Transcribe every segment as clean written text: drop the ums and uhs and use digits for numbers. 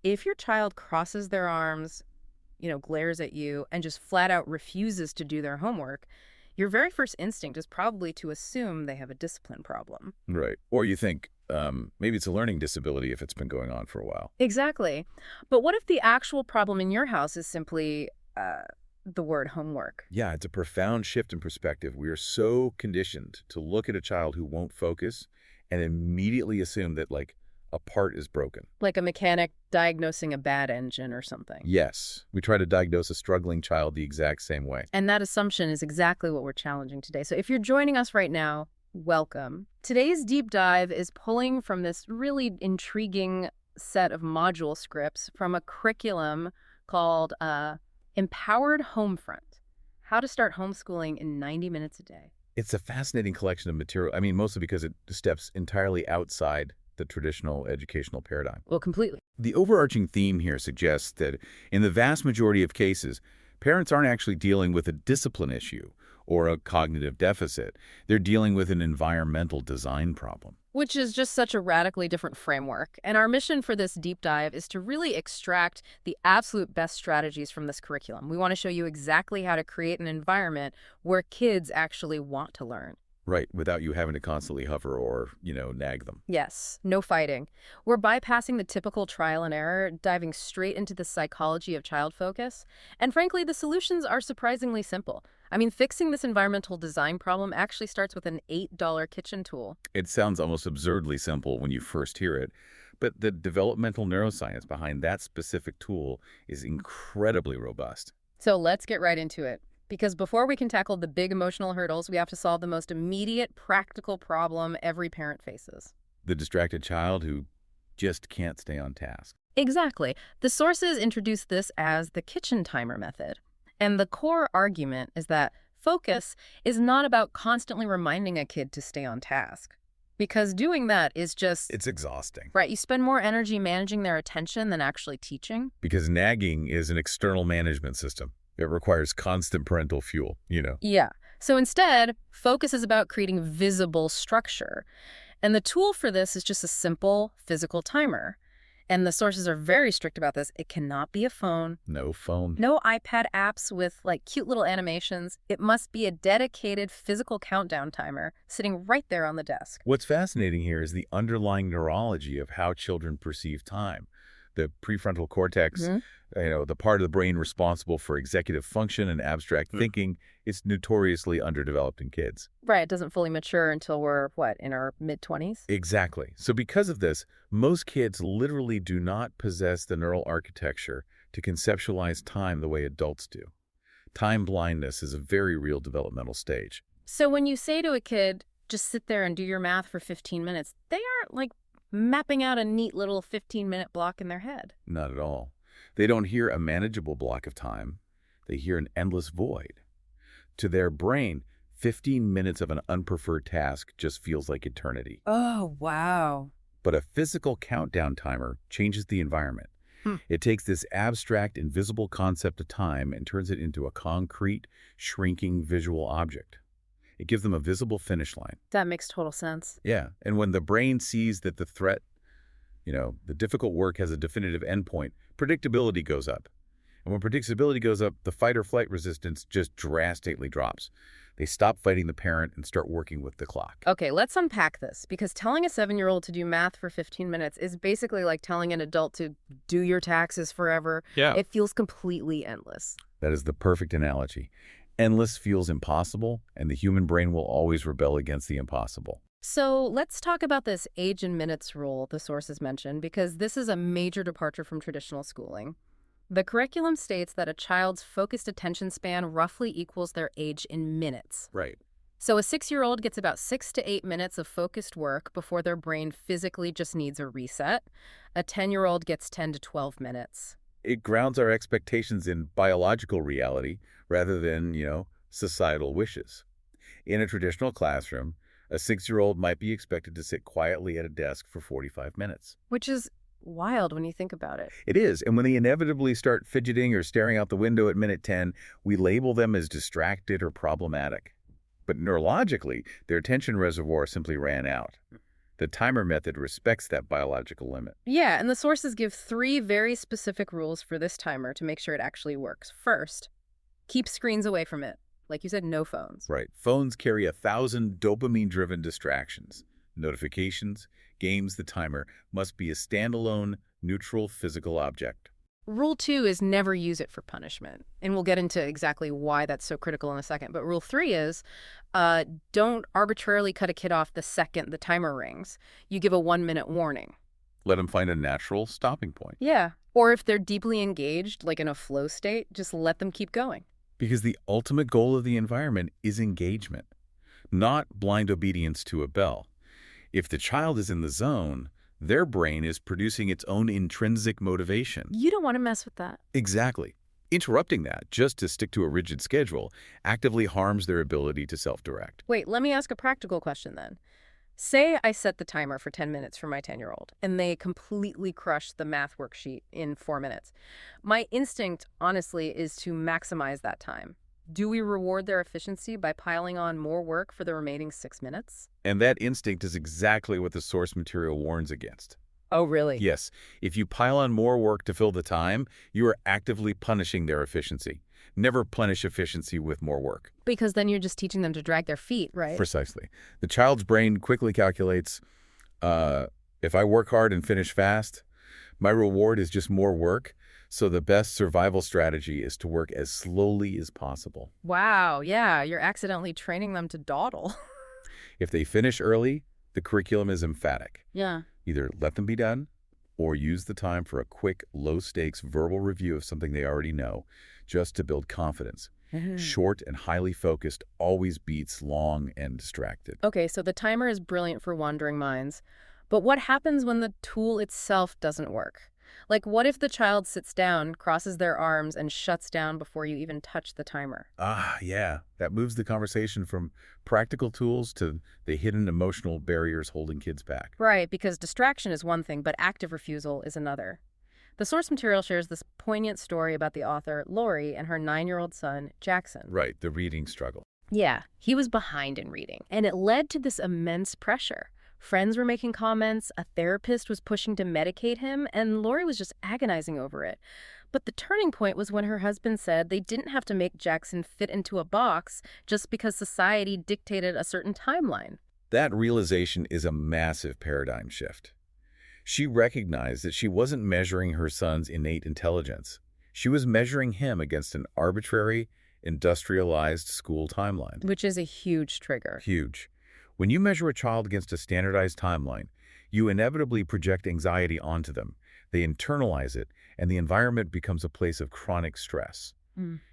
If your child crosses their arms, glares at you, and just flat out refuses to do their homework, your very first instinct is probably to assume they have a discipline problem. Right. Or you think maybe it's a learning disability if it's been going on for a while. Exactly. But what if the actual problem in your house is simply the word homework? Yeah, it's a profound shift in perspective. We are so conditioned to look at a child who won't focus and immediately assume that, like, a part is broken. Like a mechanic diagnosing a bad engine or something. Yes, we try to diagnose a struggling child the exact same way. And that assumption is exactly what we're challenging today. So if you're joining us right now, welcome. Today's deep dive is pulling from this really intriguing set of module scripts from a curriculum called Empowered Homefront: How to Start Homeschooling in 90 Minutes a Day. It's a fascinating collection of material. I mean, mostly because it steps entirely outside the traditional educational paradigm. Well, completely. The overarching theme here suggests that in the vast majority of cases, parents aren't actually dealing with a discipline issue or a cognitive deficit. They're dealing with an environmental design problem. Which is just such a radically different framework. And our mission for this deep dive is to really extract the absolute best strategies from this curriculum. We want to show you exactly how to create an environment where kids actually want to learn. Right, without you having to constantly hover or, nag them. Yes, no fighting. We're bypassing the typical trial and error, diving straight into the psychology of child focus. And frankly, the solutions are surprisingly simple. I mean, fixing this environmental design problem actually starts with an $8 kitchen tool. It sounds almost absurdly simple when you first hear it, but the developmental neuroscience behind that specific tool is incredibly robust. So let's get right into it. Because before we can tackle the big emotional hurdles, we have to solve the most immediate, practical problem every parent faces. The distracted child who just can't stay on task. Exactly. The sources introduce this as the kitchen timer method. And the core argument is that focus is not about constantly reminding a kid to stay on task. Because doing that is just... It's exhausting. Right. You spend more energy managing their attention than actually teaching. Because nagging is an external management system. It requires constant parental fuel, Yeah. So instead, focus is about creating visible structure. And the tool for this is just a simple physical timer. And the sources are very strict about this. It cannot be a phone. No phone. No iPad apps with cute little animations. It must be a dedicated physical countdown timer sitting right there on the desk. What's fascinating here is the underlying neurology of how children perceive time. The prefrontal cortex, the part of the brain responsible for executive function and abstract thinking, is notoriously underdeveloped in kids. Right. It doesn't fully mature until we're, in our mid-20s? Exactly. So because of this, most kids literally do not possess the neural architecture to conceptualize time the way adults do. Time blindness is a very real developmental stage. So when you say to a kid, just sit there and do your math for 15 minutes, they aren't, mapping out a neat little 15-minute block in their head. Not at all. They don't hear a manageable block of time. They hear an endless void. To their brain, 15 minutes of an unpreferred task just feels like eternity. Oh, wow. But a physical countdown timer changes the environment. It takes this abstract, invisible concept of time and turns it into a concrete, shrinking visual object. It gives them a visible finish line. That makes total sense. Yeah, and when the brain sees that the threat, the difficult work has a definitive endpoint, predictability goes up. And when predictability goes up, the fight or flight resistance just drastically drops. They stop fighting the parent and start working with the clock. Okay, let's unpack this, because telling a 7-year-old to do math for 15 minutes is basically like telling an adult to do your taxes forever. Yeah. It feels completely endless. That is the perfect analogy. Endless feels impossible, and the human brain will always rebel against the impossible. So let's talk about this age in minutes rule the sources mentioned, because this is a major departure from traditional schooling. The curriculum states that a child's focused attention span roughly equals their age in minutes. Right. So a 6-year-old gets about 6 to 8 minutes of focused work before their brain physically just needs a reset. A 10-year-old gets 10 to 12 minutes. It grounds our expectations in biological reality rather than, societal wishes. In a traditional classroom, a 6-year-old might be expected to sit quietly at a desk for 45 minutes. Which is wild when you think about it. It is, and when they inevitably start fidgeting or staring out the window at minute 10, we label them as distracted or problematic. But neurologically, their attention reservoir simply ran out. The timer method respects that biological limit. Yeah, and the sources give 3 very specific rules for this timer to make sure it actually works. First, keep screens away from it. Like you said, no phones. Right. Phones carry 1,000 dopamine-driven distractions. Notifications, games, the timer must be a standalone, neutral physical object. Rule 2 is never use it for punishment. And we'll get into exactly why that's so critical in a second. But rule 3 is don't arbitrarily cut a kid off the second the timer rings. You give a 1-minute warning. Let them find a natural stopping point. Yeah. Or if they're deeply engaged, like in a flow state, just let them keep going. Because the ultimate goal of the environment is engagement, not blind obedience to a bell. If the child is in the zone, their brain is producing its own intrinsic motivation. You don't want to mess with that. Exactly. Interrupting that, just to stick to a rigid schedule, actively harms their ability to self-direct. Wait, let me ask a practical question then. Say I set the timer for 10 minutes for my 10-year-old, and they completely crush the math worksheet in 4 minutes. My instinct, honestly, is to maximize that time. Do we reward their efficiency by piling on more work for the remaining 6 minutes? And that instinct is exactly what the source material warns against. Oh, really? Yes, if you pile on more work to fill the time, you are actively punishing their efficiency. Never punish efficiency with more work. Because then you're just teaching them to drag their feet, right? Precisely. The child's brain quickly calculates, if I work hard and finish fast, my reward is just more work. So the best survival strategy is to work as slowly as possible. Wow, yeah, you're accidentally training them to dawdle. If they finish early, the curriculum is emphatic. Yeah. Either let them be done or use the time for a quick, low-stakes verbal review of something they already know, just to build confidence. Short and highly focused always beats long and distracted. Okay, so the timer is brilliant for wandering minds. But what happens when the tool itself doesn't work? Like, what if the child sits down, crosses their arms, and shuts down before you even touch the timer? Yeah. That moves the conversation from practical tools to the hidden emotional barriers holding kids back. Right, because distraction is one thing, but active refusal is another. The source material shares this poignant story about the author, Lori, and her 9-year-old son, Jackson. Right, the reading struggle. Yeah, he was behind in reading, and it led to this immense pressure. Friends were making comments, a therapist was pushing to medicate him, and Lori was just agonizing over it. But the turning point was when her husband said they didn't have to make Jackson fit into a box just because society dictated a certain timeline. That realization is a massive paradigm shift. She recognized that she wasn't measuring her son's innate intelligence. She was measuring him against an arbitrary, industrialized school timeline. Which is a huge trigger. Huge. When you measure a child against a standardized timeline, you inevitably project anxiety onto them. They internalize it, and the environment becomes a place of chronic stress.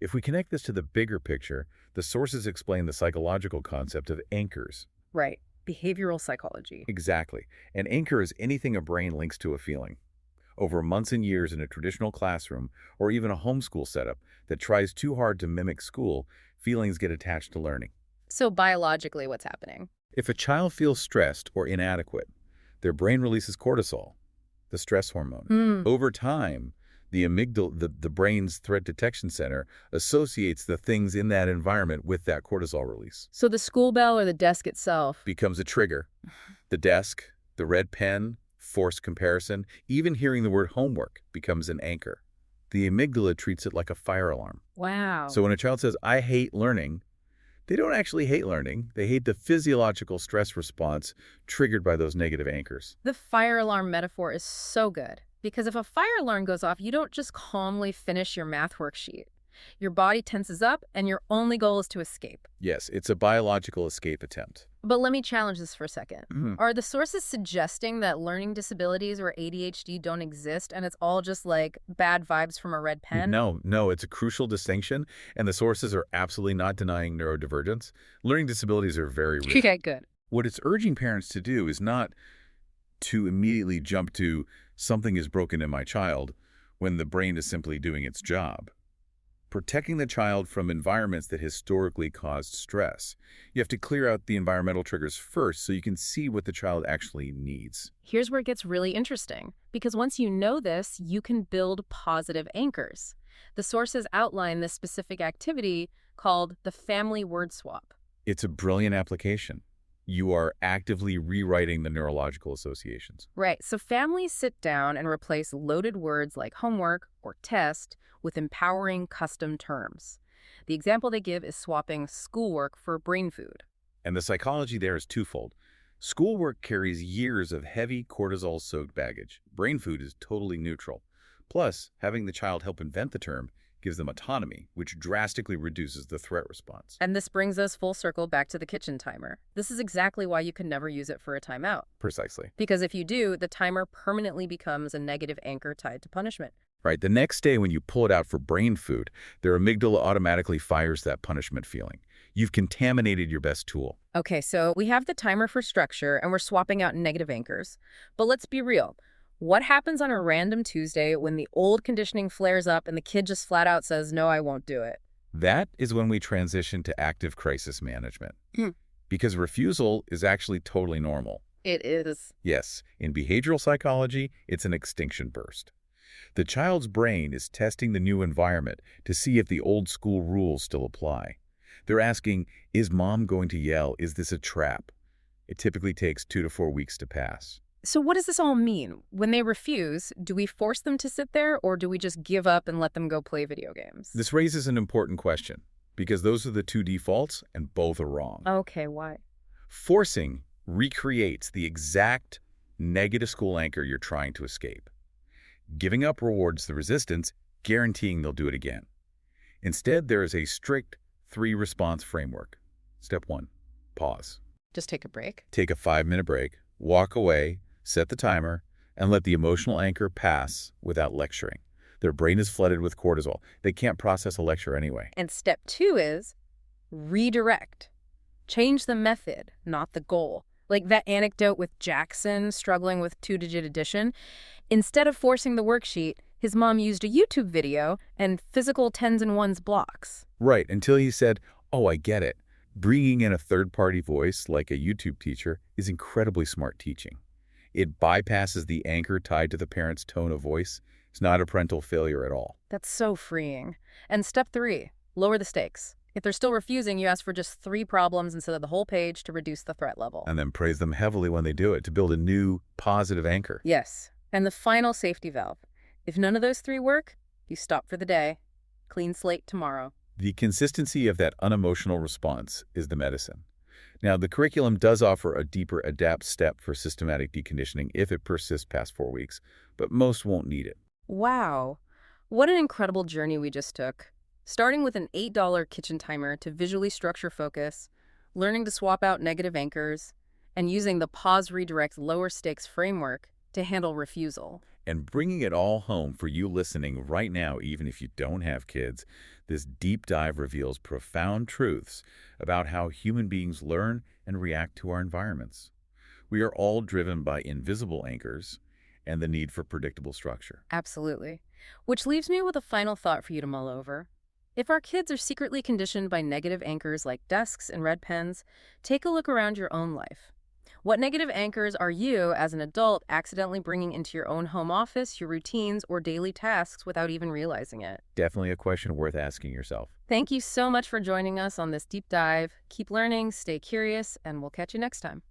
If we connect this to the bigger picture, the sources explain the psychological concept of anchors. Right. Behavioral psychology. Exactly. An anchor is anything a brain links to a feeling. Over months and years in a traditional classroom, or even a homeschool setup that tries too hard to mimic school, feelings get attached to learning. So biologically, what's happening? If a child feels stressed or inadequate, their brain releases cortisol, the stress hormone. Over time, the amygdala, the brain's threat detection center, associates the things in that environment with that cortisol release. So the school bell or the desk itself Becomes a trigger. The desk, the red pen, forced comparison, even hearing the word homework becomes an anchor. The amygdala treats it like a fire alarm. Wow. So when a child says, I hate learning, they don't actually hate learning. They hate the physiological stress response triggered by those negative anchors. The fire alarm metaphor is so good, because if a fire alarm goes off, you don't just calmly finish your math worksheet. Your body tenses up, and your only goal is to escape. Yes, it's a biological escape attempt. But let me challenge this for a second. Are the sources suggesting that learning disabilities or ADHD don't exist, and it's all just like bad vibes from a red pen? No, it's a crucial distinction, and the sources are absolutely not denying neurodivergence. Learning disabilities are very real. Okay, good. What it's urging parents to do is not to immediately jump to something is broken in my child when the brain is simply doing its job. Protecting the child from environments that historically caused stress. You have to clear out the environmental triggers first so you can see what the child actually needs. Here's where it gets really interesting, because once you know this, you can build positive anchors. The sources outline this specific activity called the family word swap. It's a brilliant application. You are actively rewriting the neurological associations. Right, so families sit down and replace loaded words like homework or test with empowering custom terms. The example they give is swapping schoolwork for brain food. And the psychology there is twofold. Schoolwork carries years of heavy cortisol-soaked baggage. Brain food is totally neutral. Plus, having the child help invent the term gives them autonomy, which drastically reduces the threat response. And this brings us full circle back to the kitchen timer. This is exactly why you can never use it for a timeout. Precisely. Because if you do, the timer permanently becomes a negative anchor tied to punishment. Right. The next day when you pull it out for brain food, their amygdala automatically fires that punishment feeling. You've contaminated your best tool. Okay, so we have the timer for structure and we're swapping out negative anchors. But let's be real. What happens on a random Tuesday when the old conditioning flares up and the kid just flat out says, no, I won't do it? That is when we transition to active crisis management. Hmm. Because refusal is actually totally normal. It is. Yes, in behavioral psychology, it's an extinction burst. The child's brain is testing the new environment to see if the old school rules still apply. They're asking, is mom going to yell? Is this a trap? It typically takes 2 to 4 weeks to pass. So what does this all mean? When they refuse, do we force them to sit there or do we just give up and let them go play video games? This raises an important question, because those are the two defaults and both are wrong. Okay, why? Forcing recreates the exact negative school anchor you're trying to escape. Giving up rewards the resistance, guaranteeing they'll do it again. Instead, there is a strict 3-response framework. Step 1, pause. Just take a break? Take a 5-minute break, walk away, set the timer, and let the emotional anchor pass without lecturing. Their brain is flooded with cortisol. They can't process a lecture anyway. And step 2 is redirect. Change the method, not the goal. Like that anecdote with Jackson struggling with 2-digit addition. Instead of forcing the worksheet, his mom used a YouTube video and physical tens and ones blocks. Right, until he said, oh, I get it. Bringing in a third-party voice like a YouTube teacher is incredibly smart teaching. It bypasses the anchor tied to the parent's tone of voice. It's not a parental failure at all. That's so freeing. And step 3, lower the stakes. If they're still refusing, you ask for just 3 problems instead of the whole page to reduce the threat level. And then praise them heavily when they do it to build a new, positive anchor. Yes. And the final safety valve. If none of those 3 work, you stop for the day. Clean slate tomorrow. The consistency of that unemotional response is the medicine. Now, the curriculum does offer a deeper adapt step for systematic deconditioning if it persists past 4 weeks, but most won't need it. Wow. What an incredible journey we just took. Starting with an $8 kitchen timer to visually structure focus, learning to swap out negative anchors, and using the pause redirect lower stakes framework to handle refusal. And bringing it all home for you listening right now, even if you don't have kids, this deep dive reveals profound truths about how human beings learn and react to our environments. We are all driven by invisible anchors and the need for predictable structure. Absolutely. Which leaves me with a final thought for you to mull over. If our kids are secretly conditioned by negative anchors like desks and red pens, take a look around your own life. What negative anchors are you, as an adult, accidentally bringing into your own home office, your routines, or daily tasks without even realizing it? Definitely a question worth asking yourself. Thank you so much for joining us on this deep dive. Keep learning, stay curious, and we'll catch you next time.